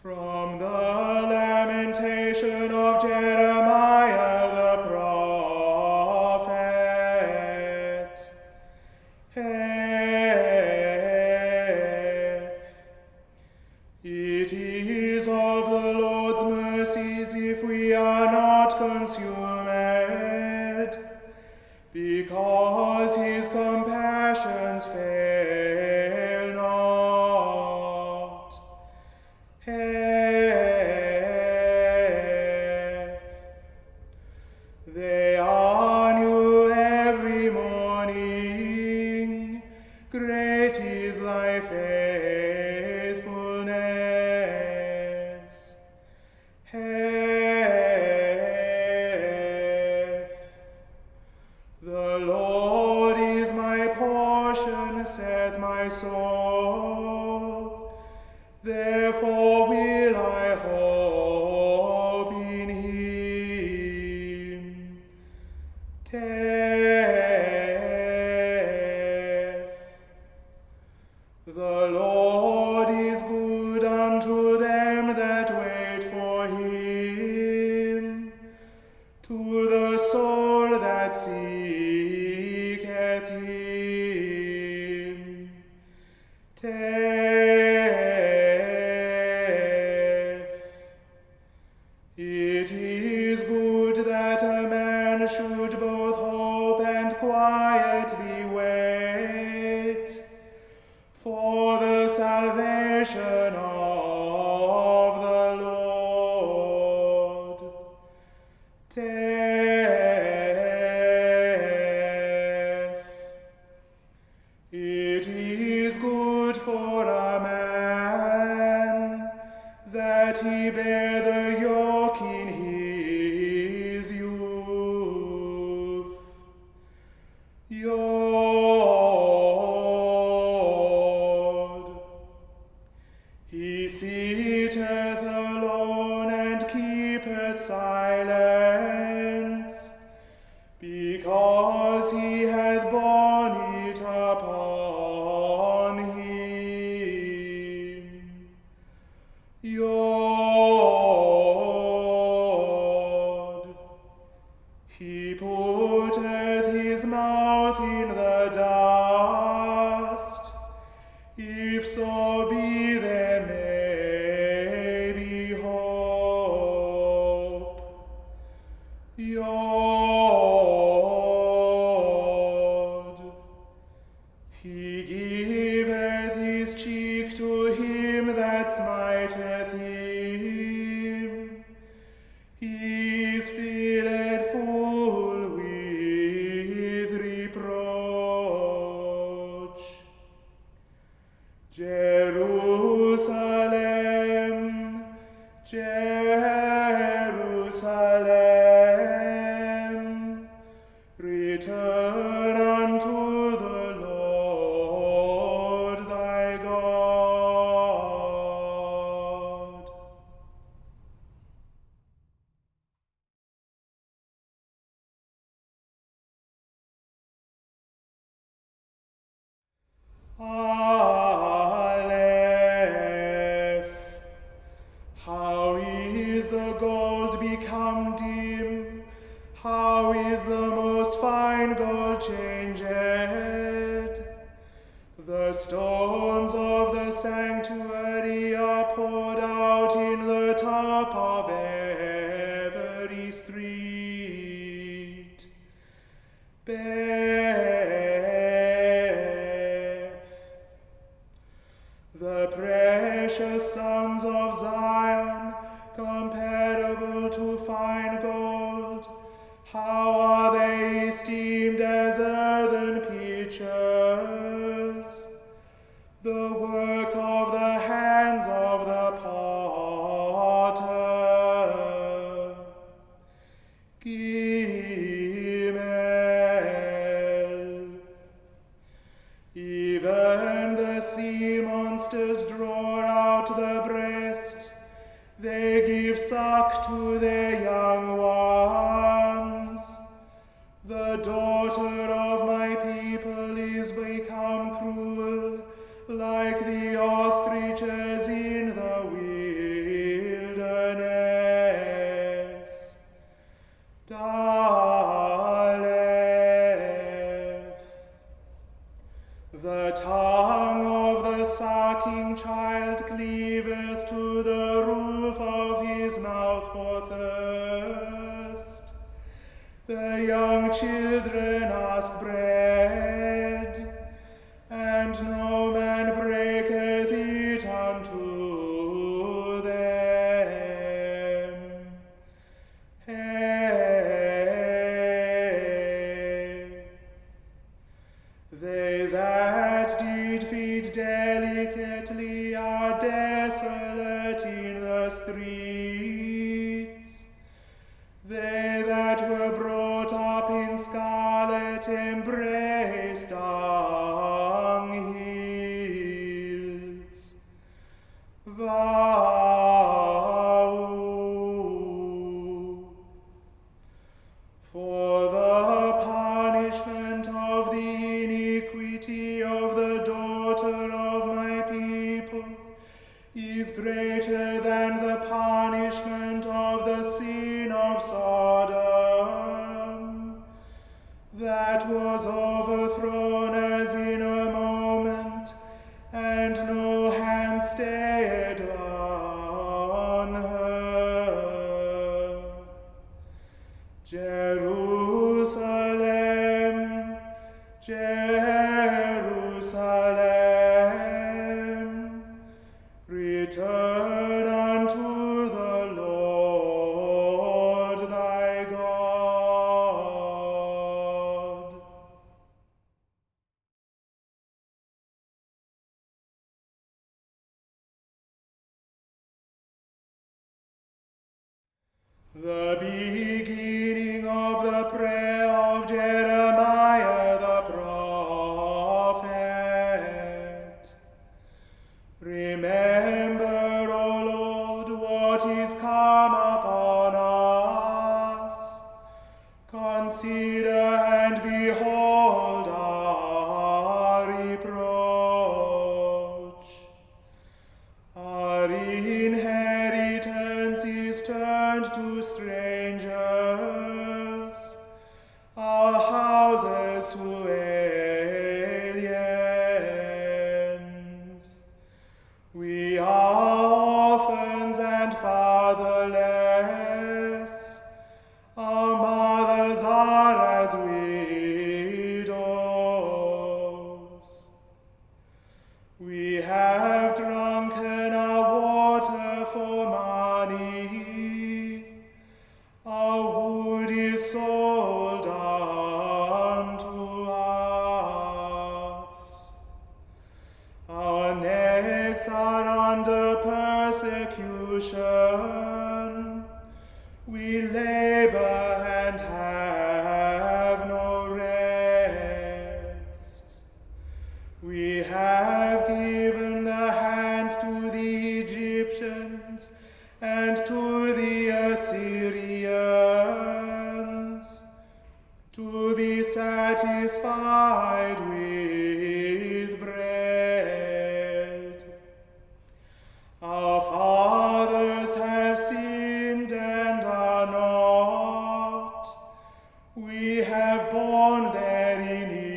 From the lamentation of Jeremiah the prophet. It is of the Lord's mercies if we are not consumed, because his compassions fail not. They are new every morning. Great is thy faithfulness. The Lord is my portion, saith my soul. Therefore will I hope in him. The Lord is good unto them that wait for him, to the soul that seeketh him. It is good that a man should both hope and quietly wait for the salvation of the Lord. It is good for a man that he bear the yoke in his youth. He sitteth alone and keepeth silence, because he hath borne it upon him. He putteth his mouth in the dust, if so be there may be hope. He giveth his cheek to him that smiteth him. He is filled full with reproach. Jerusalem, Jerusalem, return unto the Lord thy God. Aleph. How is the gold become dim? How is the most fine gold changed? The stones of the sanctuary are poured out in the top of every street. The precious sons of Zion, comparable to fine gold, how are they esteemed as earthen pitchers, the work of the hands of the potter. Gimel. Even the sea monsters draw out the breast, they give suck to their young ones. The daughter of my people is become cruel, like the ostriches in the cleaveth to the roof of his mouth for thirst. The young children ask bread, and no man breaketh it unto them. Hey. They that did feed delicately are desolate in the streets. They that were brought up in scarlet embrace dunghills. Vow. For the punishment of the iniquity of the daughter of my people is greater than the punishment of the sin of Sodom, that was overthrown as in a moment, and no hand stayed on her. Jerusalem, Jerusalem, return unto the Lord thy God. The beginning of the prayer of Jeremiah the prophet. Remember, O Lord, what is come upon us. Consider and behold our reproach. Our inheritance is turned to strangers, our houses to aliens. We are orphans and fatherless, our mothers are as widows. We have drunken our water for money, our wood is sold unto us. Our necks are under persecution, we labor and have no rest. We have given the hand to the Egyptians and to the Assyrians, to be satisfied with bread. Our fathers have sinned and are not. We have borne their iniquities.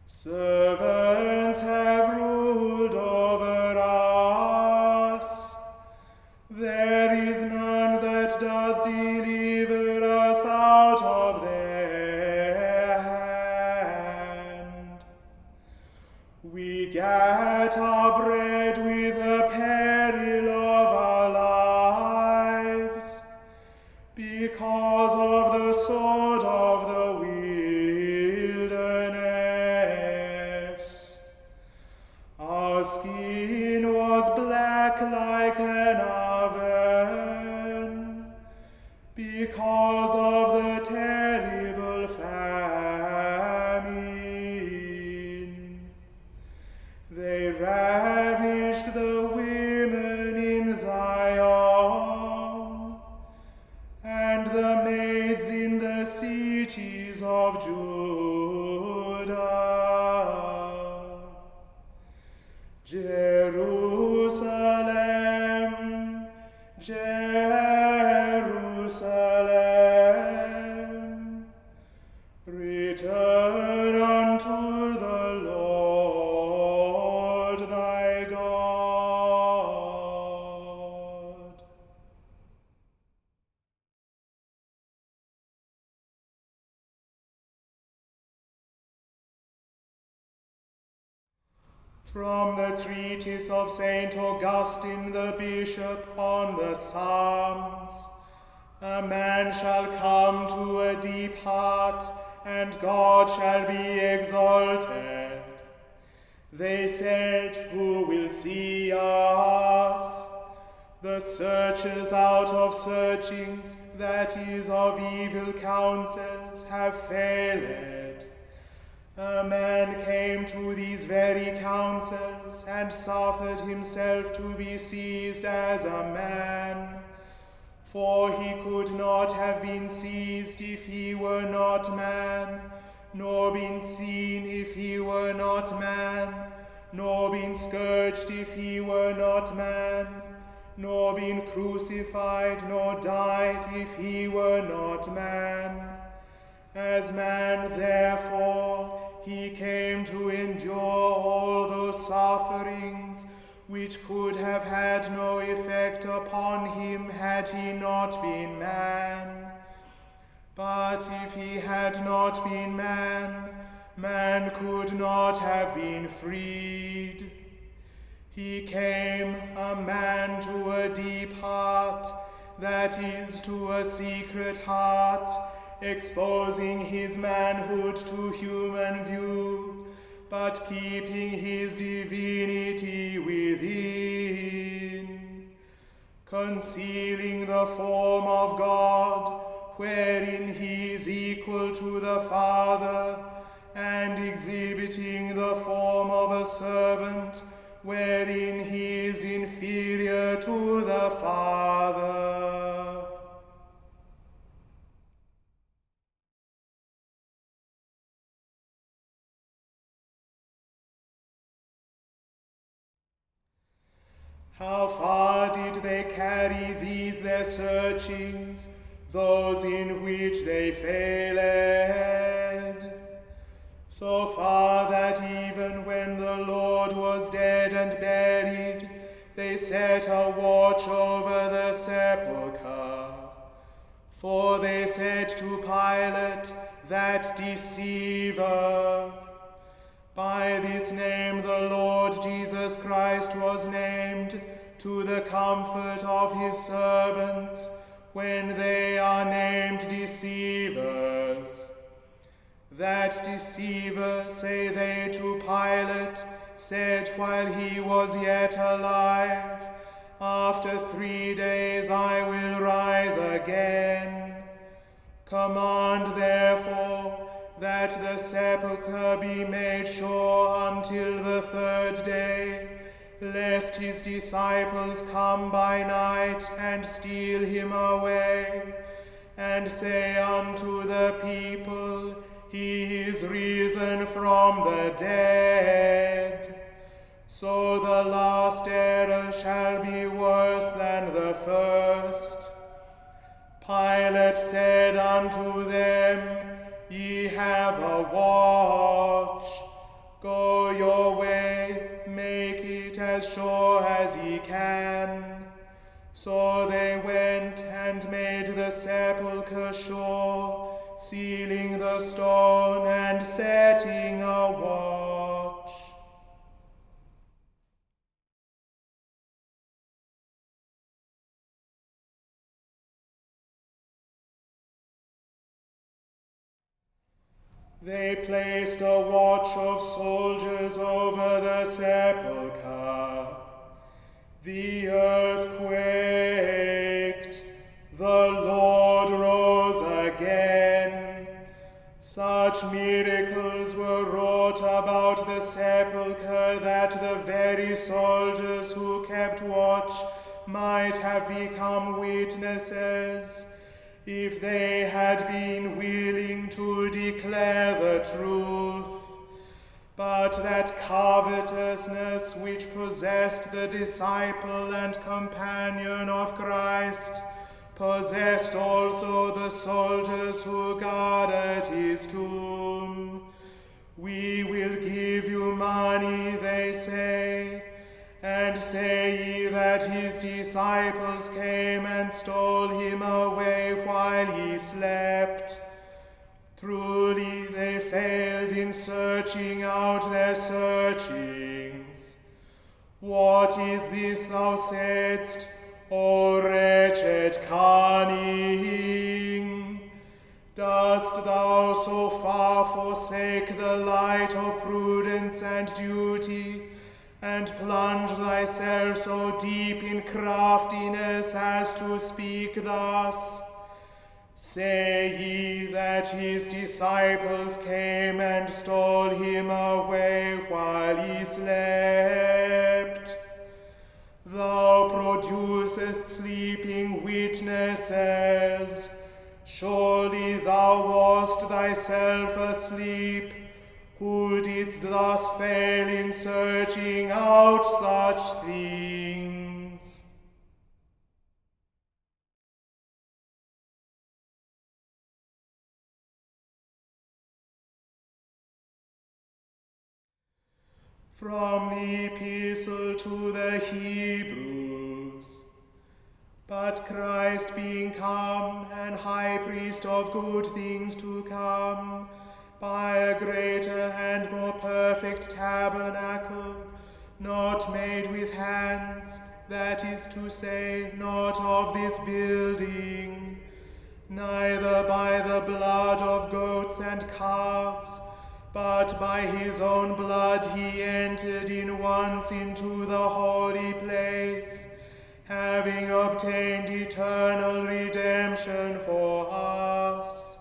Servants have ruled over us. There is none that doth deliver us out of their hand. We get our bread with the peril of our lives, because of the sword of the wilderness. Our skin was black like an oven, because of the terrible famine. They ravished the women in Zion, and the maids in the cities of Judah. Jerusalem, From the treatise of St. Augustine the Bishop on the Psalms, a man shall come to a deep heart, and God shall be exalted. They said, who will see us? The searchers out of searchings, that is, of evil counsels, have failed. A man came to these very counsels, and suffered himself to be seized as a man. For he could not have been seized if he were not man, nor been seen if he were not man, nor been scourged if he were not man, nor been crucified, nor died if he were not man. As man, therefore, he came to endure all those sufferings, which could have had no effect upon him had he not been man. But if he had not been man, man could not have been freed. He came a man to a deep heart, that is, to a secret heart, exposing his manhood to human view, but keeping his divinity within, concealing the form of God, wherein he is equal to the Father, and exhibiting the form of a servant, wherein he is inferior to the Father. How far did they carry these their searchings, those in which they failed? So far that even when the Lord was dead and buried, they set a watch over the sepulchre. For they said to Pilate, that deceiver, by this name the Lord Jesus Christ was named, to the comfort of his servants, when they are named deceivers. That deceiver, say they to Pilate, said while he was yet alive, after 3 days I will rise again. Command therefore that the sepulchre be made sure until the 3rd day, lest his disciples come by night and steal him away, and say unto the people, he is risen from the dead. So the last error shall be worse than the first. Pilate said unto them, ye have a watch. Go your way, make it as sure as ye can. So they went and made the sepulchre sure, sealing the stone and setting a watch. They placed a watch of soldiers over the sepulchre. The earth quaked. The Lord rose again. Such miracles were wrought about the sepulchre that the very soldiers who kept watch might have become witnesses, if they had been willing to declare the truth. But that covetousness which possessed the disciple and companion of Christ possessed also the soldiers who guarded his tomb. We will give you money, they say, and say ye that his disciples came and stole him away while he slept. Truly they failed in searching out their searchings. What is this thou saidst, O wretched cunning? Dost thou so far forsake the light of prudence and duty, and plunge thyself so deep in craftiness as to speak thus? Say ye that his disciples came and stole him away while he slept? Thou producest sleeping witnesses. Surely thou wast thyself asleep, who didst thus fail in searching out such things. From the Epistle to the Hebrews. But Christ being come, an high priest of good things to come, by a greater and more perfect tabernacle, not made with hands, that is to say, not of this building, neither by the blood of goats and calves, but by his own blood he entered in once into the holy place, having obtained eternal redemption for us.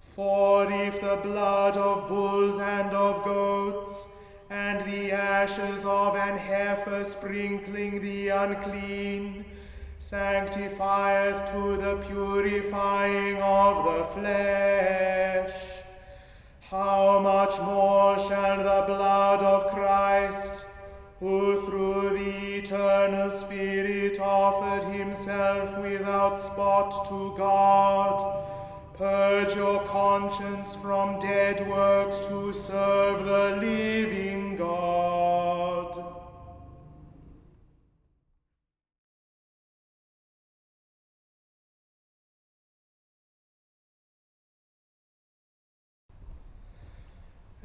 For if the blood of bulls and of goats, and the ashes of an heifer sprinkling the unclean, sanctifieth to the purifying of the flesh, how much more shall the blood of Christ, who through the eternal Spirit offered himself without spot to God, purge your conscience from dead works to serve the living God.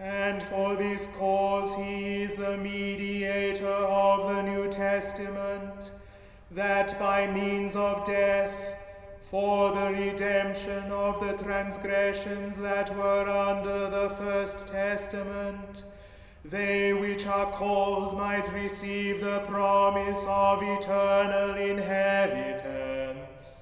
And for this cause he is the mediator of the New Testament, that by means of death, for the redemption of the transgressions that were under the first testament, they which are called might receive the promise of eternal inheritance.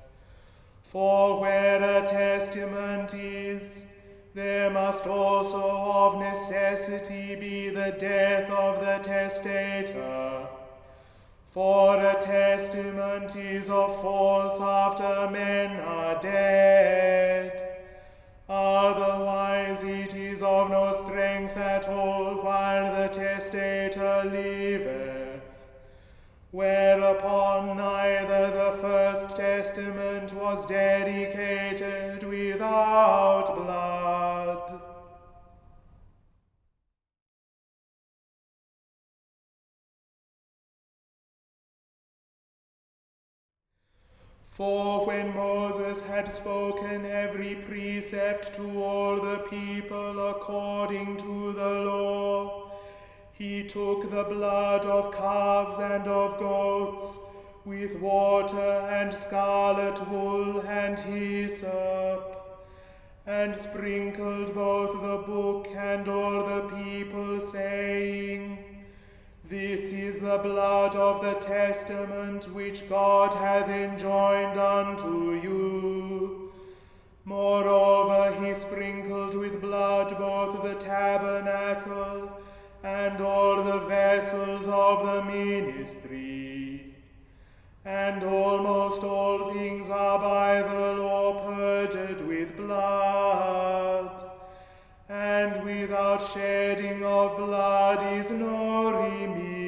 For where a testament is, there must also of necessity be the death of the testator. For a testament is of force after men are dead. Otherwise it is of no strength at all while the testator liveth. Whereupon neither the first testament was dedicated without blood. For when Moses had spoken every precept to all the people according to the law, he took the blood of calves and of goats, with water and scarlet wool and hyssop, and sprinkled both the book and all the people, saying, This is the blood of the testament which God hath enjoined unto you. Moreover, he sprinkled with blood both the tabernacle and all the vessels of the ministry. And almost all things are by the law purged with blood, and without shedding of blood is no remission.